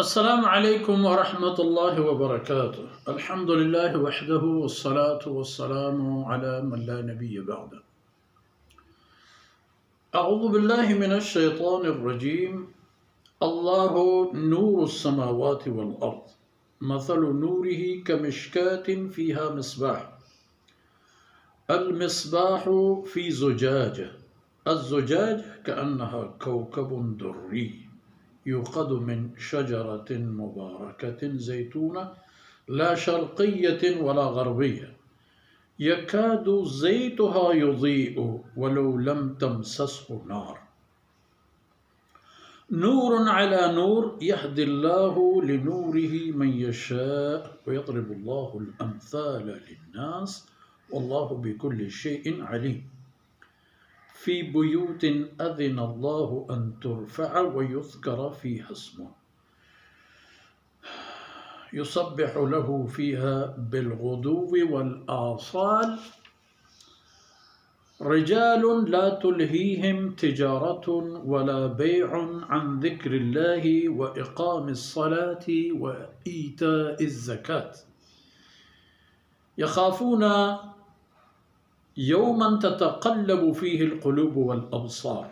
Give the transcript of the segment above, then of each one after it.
السلام عليكم ورحمة الله وبركاته. الحمد لله وحده والصلاة والسلام على من لا نبي بعده. أعوذ بالله من الشيطان الرجيم. الله نور السماوات والأرض مثل نوره كمشكاة فيها مصباح. المصباح في زجاجة. الزجاجة كأنها كوكب دري يوقد من شجرة مباركة زيتونة لا شرقية ولا غربية يكاد زيتها يضيء ولو لم تمسسه نار نور على نور يهدي الله لنوره من يشاء ويضرب الله الأمثال للناس والله بكل شيء عليم. في بيوت أذن الله أن ترفع ويذكر فيها اسمه يسبح له فيها بالغدو والآصال رجال لا تلهيهم تجارة ولا بيع عن ذكر الله وإقام الصلاة وإيتاء الزكاة يخافون يوما تتقلب فيه القلوب والأبصار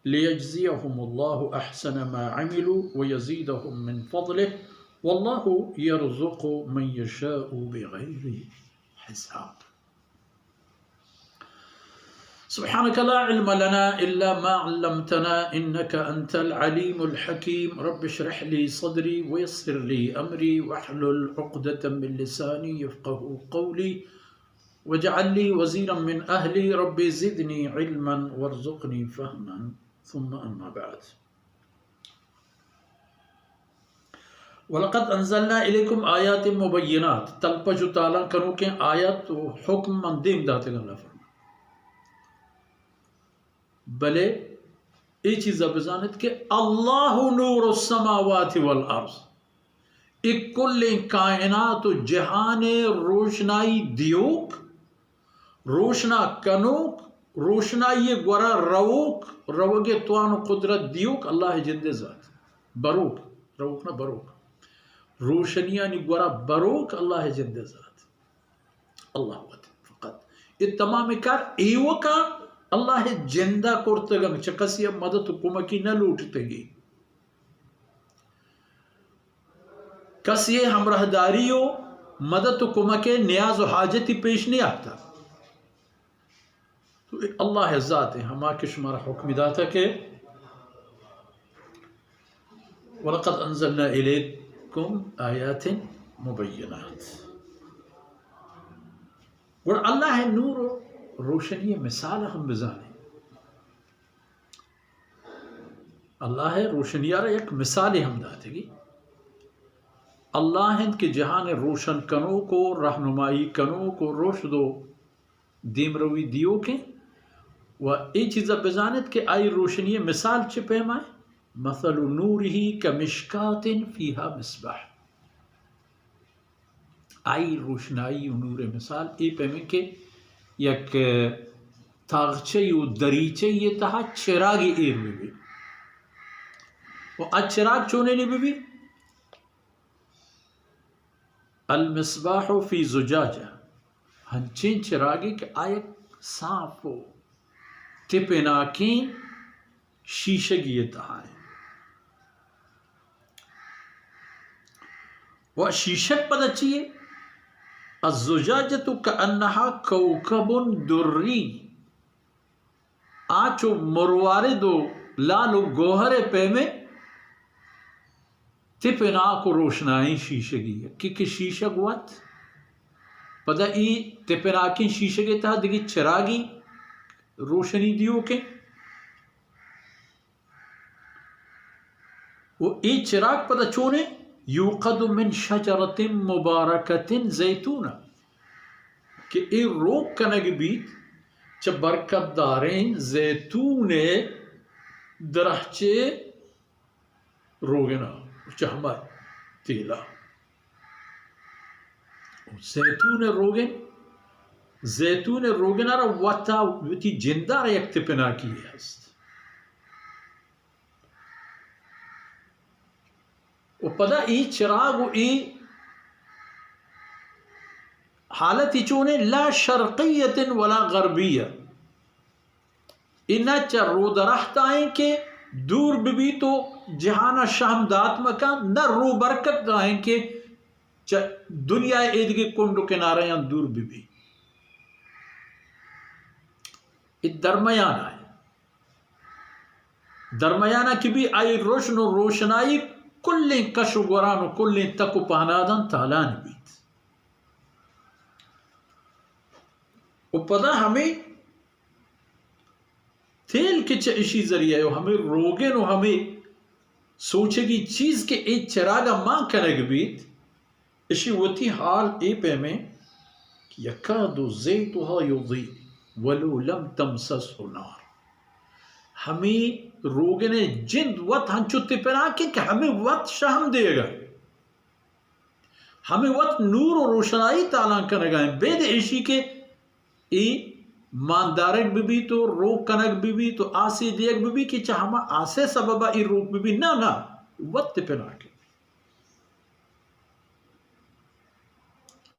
ليجزيهم الله أحسن ما عملوا ويزيدهم من فضله والله يرزق من يشاء بغير حساب. سبحانك لا علم لنا إلا ما علمتنا إنك أنت العليم الحكيم. رب اشرح لي صدري ويسر لي أمري واحلل عقدة من لساني يفقه قولي واجعل لي وزيرا من أهلي رب زدني علما وارزقني فهما ثم أما بعد. وَلَقَدْ أَنزَلْنَا إِلَيْكُمْ آيَاتٍ مُبَيِّنَاتٍ تلپجو تعالیٰ کرو کہ آیات و حکم مندیم داتے گا اللہ فرما بلے ای چیزا بزانت کہ اللہ نور السماوات والارض ایک کل کائنات و جہان روشنائی دیوک روشنا کنوک روشنائی گورا روک روگے توان و قدرت دیوک اللہ جند ذات بروک روک نہ بروک روشنیانی گورا بروک اللہ جند ذات اللہ وقت فقط یہ تمام کار ایو کا اللہ جندہ کرتگم چکسی مدد کمکی نہ لوٹتے گی کسی ہمراہ داریو مدد کمکے نیاز و حاجتی پیش نہیں آتا تو اللہ ذات ہے ہما کے شمارا حکم داتا کہ وَلَقَدْ أَنزَلْنَا إِلَيْكُمْ آيَاتٍ مُبَيِّنَاتٍ اور اللہ ہے نور و روشنی مثال ہم بزانے اللہ ہے روشنیارہ ایک مثال ہم داتے گی اللہ ہند کے جہان روشن کنوں کو رہنمائی کنوں کو روشدو دیم روی دیو کے و ای چیزا بزانت کہ آئی روشنی مثال چپے مائے مثل نورہی کمشکات فیہا مصباح آئی روشنائی و نور مثال ای پیمیں کہ یک تاغچے و دریچے یہ تہا چراغی ایر میں بھی و آج چراغ چونے نہیں بھی المصباح فی زجاجہ ہنچین چراغی کہ آیک صاف و تپناکین شیشگی یہ تہا ہے و شیشک پتہ چیئے الزجاجة كأنها كوكب دري آچو مروارد و لال و گوہر پیمے تپناک و روشنائی شیشگی ہے کیونکہ شیشگ وات پتہ ای تپناکین شیشگی تھا دیکھی چراغی روشنی دیو کے وہ ای چراغ پتہ چونے یوقد من شجرت مبارکت زیتونہ کہ ای روک کنگ بیت چا برکت دارین زیتون درخچے روگنا چا ہمار تیلا زیتون روگنا را وطا وطی جندہ را یک تپنا کی ہے و پدا ای چراغ و ای حالتی چونے لا شرقیت ولا غربیہ، اینا چا رو درخت آئیں کہ دور بھی تو جہانا شہمدات مکان، نہ رو برکت آئیں کہ دنیا ایدگی کنڈو کنارے یا دور بھی درمیانہ ہے، درمیانہ کی بھی آئی روشن و روشنائی کلیں کش و گران و کلیں تک و پہنادن تالان بیت. و پدا ہمیں تیل کے چشی ذریعہ ہے، ہمیں روگن و ہمیں سوچے گی چیز کے ایک چراغا ماں کنگ بیت اشی وتی حال اے پہ میں یکادو زیتها یضیء ولو لم تمسسه نار. ہمیں روگن جند وقت ہنچتے پنا کہ ہمیں وقت شہم دے گا، ہمیں وقت نور و روشنائی تالان کنگا ہے بید ایشی کے ای ماندارک بھی تو روگ کنگ بھی تو آسی دیگ بھی کہ چاہ ہما آسے سببا ای روگ بھی نا وقت پنا کے